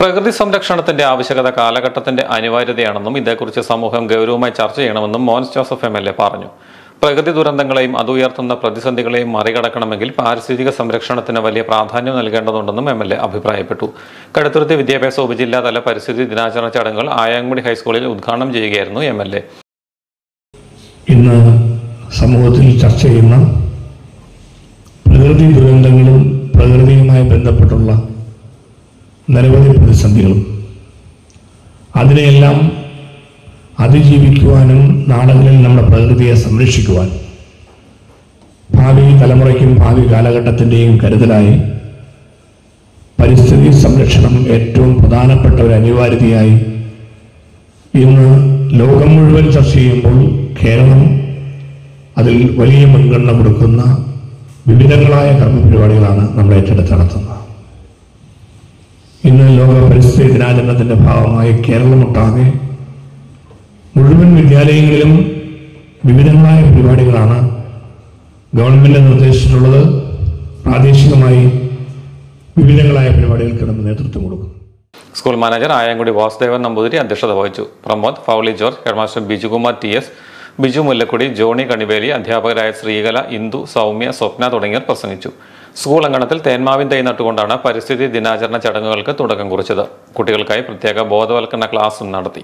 പ്രകൃതി സംരക്ഷണത്തിന്റെ ആവശ്യകത കാലഘട്ടത്തിന്റെ അനിവാര്യതയാണെന്നും ഇതേക്കുറിച്ച് സമൂഹം ഗൗരവമായി ചർച്ച ചെയ്യണമെന്നും മോൻസ് ജോസഫ് MLA പറഞ്ഞു. പ്രകൃതി ദുരന്തങ്ങളെയും അത് ഉയർത്തുന്ന പ്രതിസന്ധികളെയും മറികടക്കണമെങ്കിൽ പാരിസ്ഥിതിക സംരക്ഷണത്തിന് വലിയ പ്രാധാന്യം നൽകേണ്ടതുണ്ടെന്നും MLA അഭിപ്രായപ്പെട്ടു. കടുത്തുരുത്തി വിദ്യാഭ്യാസ ഉപജില്ലാതല പരിസ്ഥിതി ദിനാചരണ ചടങ്ങുകൾ ആയാങ്കുടി ഹൈസ്കൂളിൽ ഉദ്ഘാടനം ചെയ്യുകയായിരുന്നു MLA. ഇന്ന് സമൂഹത്തിൽ ചർച്ച ചെയ്യുന്ന പ്രകൃതി ദുരന്തങ്ങളും പ്രകൃതിയുമായി ബന്ധപ്പെട്ടുള്ള നിരവധി പ്രതിസന്ധികളും അതിനെയെല്ലാം അതിജീവിക്കുവാനും നാളുകളിൽ നമ്മുടെ പ്രകൃതിയെ സംരക്ഷിക്കുവാൻ ഭാവി തലമുറയ്ക്കും ഭാവി കാലഘട്ടത്തിൻ്റെയും കരുതലായി പരിസ്ഥിതി സംരക്ഷണം ഏറ്റവും പ്രധാനപ്പെട്ട ഒരു അനിവാര്യതയായി ഇന്ന് ലോകം മുഴുവൻ ചർച്ച ചെയ്യുമ്പോൾ കേരളം അതിൽ വലിയ മുൻഗണന കൊടുക്കുന്ന വിവിധങ്ങളായ കർമ്മപരിപാടികളാണ് നമ്മൾ ഏറ്റെടുത്ത് നടത്തുന്നത്. ഇന്ന് ലോക പരിസ്ഥിതി ദിനാചരണത്തിന്റെ ഭാഗമായി കേരളമൊട്ടാകെ മുഴുവൻ വിദ്യാലയങ്ങളിലും വിവിധങ്ങളായ പരിപാടികളാണ് ഗവൺമെന്റ് നിർദ്ദേശിച്ചിട്ടുള്ളത്. പ്രാദേശികമായി വിവിധങ്ങളായ പരിപാടികൾക്ക് നമ്മൾ നേതൃത്വം കൊടുക്കും. സ്കൂൾ മാനേജർ ആയാങ്കുടി വാസുദേവൻ നമ്പൂതിരി അധ്യക്ഷത വഹിച്ചു. Pramod, Fauly George, headmaster Bijukumar TS, Biju Mullakkudi, Johnny Kaniveli, അധ്യാപകരായ ശ്രീകല, ഇന്ദു, സൗമ്യ, സ്വപ്ന തുടങ്ങിയവർ പ്രസംഗിച്ചു. സ്കൂൾ അങ്കണത്തിൽ തേന്മാവിൻ തൈ നട്ടുകൊണ്ടാണ് പരിസ്ഥിതി ദിനാചരണ ചടങ്ങുകൾക്ക് തുടക്കം കുറിച്ചത്. കുട്ടികൾക്കായി പ്രത്യേക ബോധവൽക്കരണ ക്ലാസും നടത്തി.